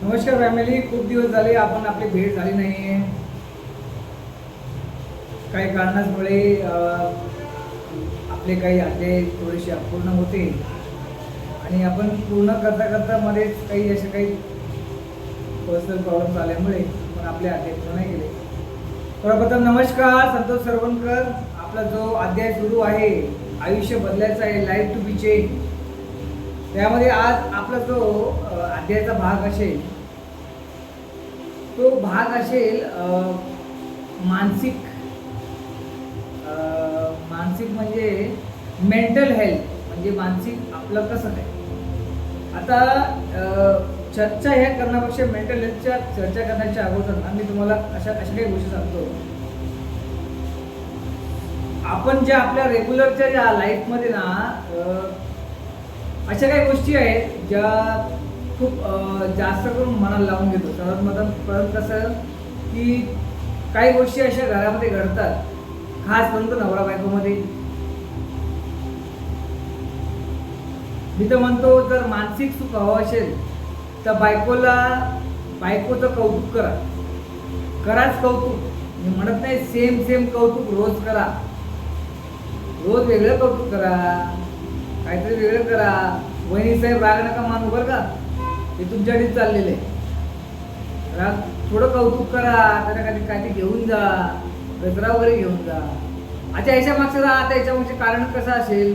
नमस्कार फॅमिली, खूप दिवस झाले आपण आपली भेट झाली नाही आहे. काही कारणांमुळे आपले काही अध्याय थोडेसे अपूर्ण होते आणि आपण पूर्ण करता करता मध्येच काही असे काही पर्सनल प्रॉब्लेम्स आल्यामुळे आपण आपले अध्याय पूर्ण नाही केले. सर्वप्रथम नमस्कार, संतोष सरवणकर. आपला जो अध्याय सुरू आहे, आयुष्य बदलायचं आहे, लाईफ टू बी चेंज, त्यामध्ये आज आपला जो अध्यायाचा भाग असेल तो भाग असेल मानसिक म्हणजे मेंटल हेल्थ, म्हणजे मानसिक आपलं कसं काय. आता चर्चा ह्या करण्यापेक्षा मेंटल हेल्थच्या चर्चा करण्याच्या अगोदर ना मी तुम्हाला अशा काही गोष्टी सांगतो. आपण ज्या आपल्या रेग्युलरच्या ज्या लाईफमध्ये ना अशा काही गोष्टी आहेत ज्या खूप जास्त करून मनाला लावून घेतो. परत कसं की काही गोष्टी अशा घरामध्ये घडतात, खास करून तर नवरा बायकोमध्ये. मी तर म्हणतो, जर मानसिक सुख हवं असेल तर बायकोचं कौतुक कराच कौतुक. मी म्हणत नाही सेम कौतुक रोज करा, रोज वेगळं कौतुक करा, काहीतरी वेगळं करा. वहिनी साहेब राग नका मानू बरं का, ते तुमच्याकडेच चाललेलं आहे. राग थोडं कौतुक करा, त्याला काहीतरी घेऊन जा, गजरा वगैरे घेऊन जा. अच्छा, याच्या मागचं आता याच्यामागचे कारण कसं असेल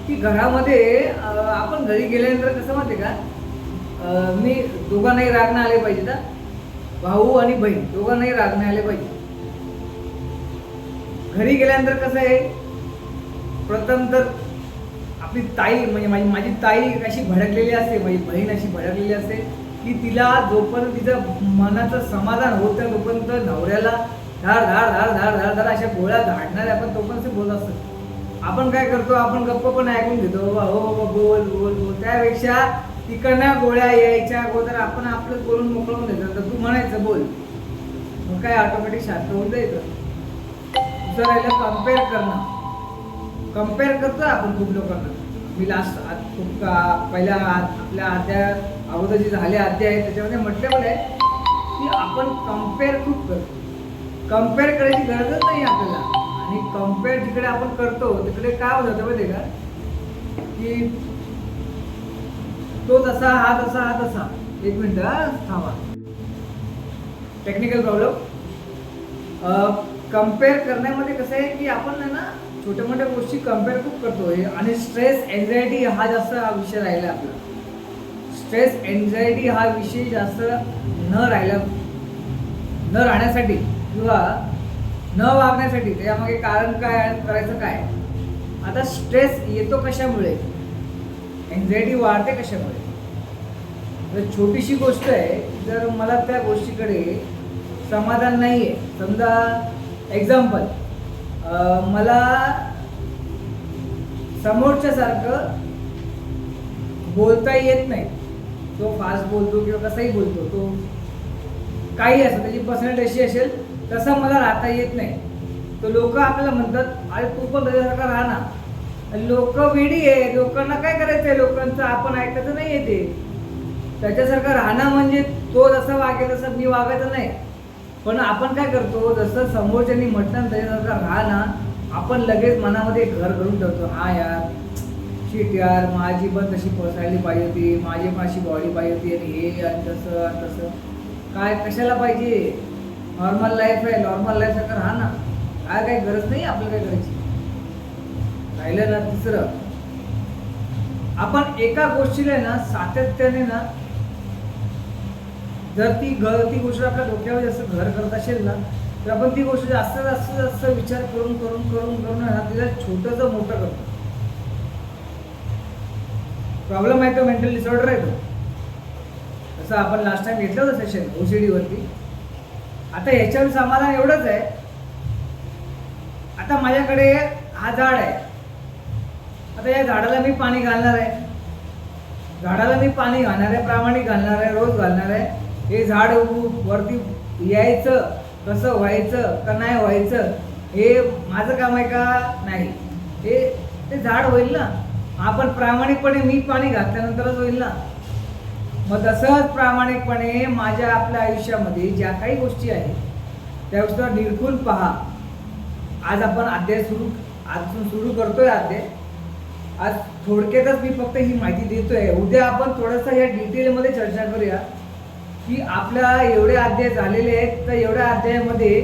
की घरामध्ये आपण घरी गेल्यानंतर कसं माहिती का, मी दोघांनाही रागणं आले पाहिजे ना, भाऊ आणि बहीण दोघांनाही रागणं आले पाहिजे. घरी गेल्यानंतर कसं आहे, प्रथम तर आपली ताई म्हणजे माझी ताई अशी भडकलेली असते, माझी बहीण अशी भडकलेली असते की तिला जोपर्यंत तिचं मनाचं समाधान होत नाही तोपर्यंत नवऱ्याला धाड धाड धाड धाड धाड धाड अशा गोळ्या धाडणारे आपण तोपर्यंत बोलत असतो. आपण काय करतो, आपण गप्प पण ऐकून घेतो, हो हो बोल बोल बोल. त्यापेक्षा तिकडनं गोळ्या यायच्या अगोदर आपण आपलं बोलून मोकळून देतो. तर तू म्हणायचं बोल, मग काय ऑटोमॅटिक शांत होऊन जायचं. दुसरं राहिलं कम्पेअर करतो आपण खूप लोकांना. मी खूप पहिल्या आपल्या अगोदर जे झाले अध्याय आहे त्याच्यामध्ये म्हटलेलं आहे की आपण कम्पेअर खूप करतो. कम्पेअर करायची गरजच नाही आपल्याला. आणि कम्पेअर जिकडे आपण करतो तिकडे काय होतं माहिती का, की तो तसा हा तसा. एक मिनिट थांबा, टेक्निकल प्रॉब्लेम. कम्पेअर करण्यामध्ये कसं आहे की आपण ना छोट्या मोठ्या गोष्टी कम्पेअर खूप करतो. आणि स्ट्रेस एन्झायटी हा जास्त विषय राहिला आपला. स्ट्रेस एन्झायटी हा विषय जास्त न राहण्यासाठी किंवा न वागण्यासाठी त्यामागे कारण काय, करायचं काय. आता स्ट्रेस येतो कशामुळे, एन्झायटी वाढते कशामुळे. तर छोटीशी गोष्ट आहे, जर मला त्या गोष्टीकडे समाधान नाही आहे, समजा एक्झाम्पल, मला समोरच्या सारखं बोलता येत नाही, तो फास्ट बोलतो किंवा कसाही बोलतो, तो काही असं त्याची पर्सनॅलिटी अशी असेल तसं मला राहता येत नाही. तर लोक आपल्याला म्हणतात अरे तू पण त्याच्यासारखा राहा ना. लोक वेडी आहे, लोकांना काय करायचं आहे, लोकांचं आपण ऐकायचं नाही येते. त्याच्यासारखं राहणं म्हणजे तो जसं वागेल तसं मी वागायचं नाही. पण आपण काय करतो, जसं समोरच्यांनी म्हटलं त्याच्यासारखं राहा ना, आपण लगेच मनामध्ये घर करून ठेवतो. हा यार, शिट यार, माझी पण तशी पर्सनॅलिटी पाहिजे होती, माझी पण अशी बॉडी पाहिजे होती, आणि हे आणि तसं काय कशाला पाहिजे. नॉर्मल लाईफ आहे, नॉर्मल लाईफसारखं राहा ना. काय काही गरज नाही आपल्याला काय करायची. राहिलं ना तिसरं, आपण एका गोष्टीला ना सातत्याने ना, जर ती गोष्ट आपल्या डोक्यावर जास्त घर करत असेल ना, तर आपण ती गोष्ट जास्त विचार करून तिला छोटंसं मोठं करतो. प्रॉब्लेम आहे तो मेंटल डिसऑर्डर आहे तो. तसं आपण लास्ट टाइम घेतलं होतं सेशन OCD वरती. आता याच्यावर समाधान एवढंच आहे, आता माझ्याकडे हा झाड आहे, आता या झाडाला मी पाणी घालणार आहे, प्रामाणिक घालणार आहे, रोज घालणार आहे. हे झाड वरती यायचं, कसं व्हायचं का नाही व्हायचं हे माझं काम आहे का नाही, ते झाड होईल ना. आपण प्रामाणिकपणे मी पाणी घातल्यानंतरच होईल ना. मग तसंच प्रामाणिकपणे माझ्या आपल्या आयुष्यामध्ये ज्या काही गोष्टी आहेत त्या गोष्टीला निरखून पहा. आज आपण अध्याय आजपासून सुरू करतोय अध्याय. आज थोडक्यातच मी फक्त ही माहिती देतोय. उद्या आपण थोडंसं या डिटेलमध्ये चर्चा करूया की आपल्या एवढे अध्याय झालेले आहेत. तर एवढ्या अध्यायामध्ये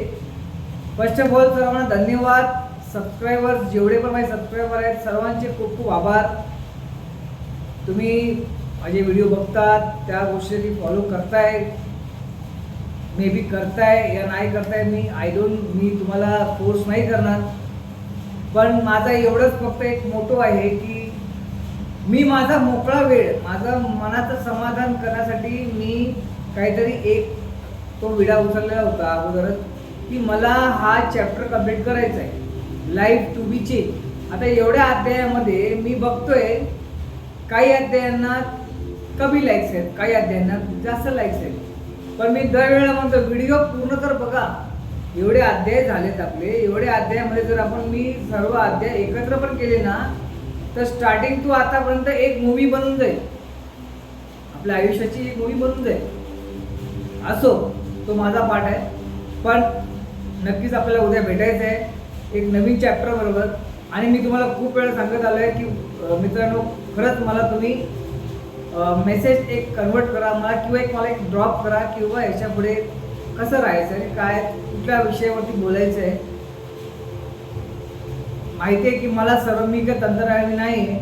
फर्स्ट ऑफ ऑल सर्वांना धन्यवाद. सबस्क्रायबर्स जेवढे पण माझे सबस्क्रायबर आहेत सर्वांचे खूप खूप आभार. तुम्ही माझे व्हिडिओ बघतात, त्या गोष्टी फॉलो करताय, मे बी करताय या नाही करताय, मी तुम्हाला फोर्स नाही करणार. पण माझा एवढंच फक्त एक मोटो आहे की मी माझा मोकळा वेळ, माझं मनाचं समाधान करण्यासाठी मी काहीतरी एक तो विडा उचललेला होता अगोदरच की मला हा चॅप्टर कंप्लीट करायचा आहे, लाईफ टू बी चेंज. आता एवढ्या अध्यायामध्ये मी बघतोय काही अध्यायांना कमी लाईक्स आहेत, काही अध्यायांना जास्त लाईक्स आहेत. पण मी दरवेळेला म्हणतो व्हिडिओ पूर्ण तर बघा. एवढे अध्याय झालेत आपले. एवढ्या अध्यायामध्ये जर आपण मी सर्व अध्याय एकत्र पण केले ना तर स्टार्टिंग टू आतापर्यंत एक मूवी बनून जाईल, आपल्या आयुष्याची एक मूवी बनून जाईल. असो, तो माझा पार्ट आहे. पण नक्कीच आपल्याला उद्या भेटायचं आहे एक नवीन चॅप्टर बरोबर. आणि मी तुम्हाला खूप वेळा सांगत आलो आहे की मित्रांनो, खरंच मला तुम्ही मेसेज एक कन्वर्ट करा मला, किंवा मला एक ड्रॉप करा, किंवा याच्या पुढे कसं राहायचं आहे, काय कुठल्या विषयावरती बोलायचं आहे. माहिती आहे की मला सर्व मी काही तंत्रज्ञानी नाही आहे.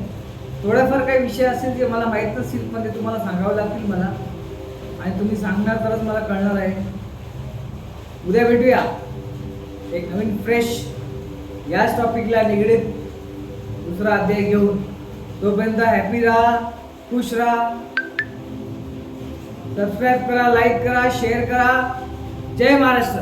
थोड्याफार काही विषय असतील जे मला माहीत नसतील पण ते तुम्हाला सांगावं लागतील मला, आणि तुम्ही सांगणार तरच मला कळणार आहे. उद्या भेटूया एक नवीन फ्रेश याच टॉपिकला निगडीत दुसरा अध्याय घेऊन. तोपर्यंत हॅपी राहा, खुश राहा. सबस्क्राईब करा, लाईक करा, शेअर करा. जय महाराष्ट्र.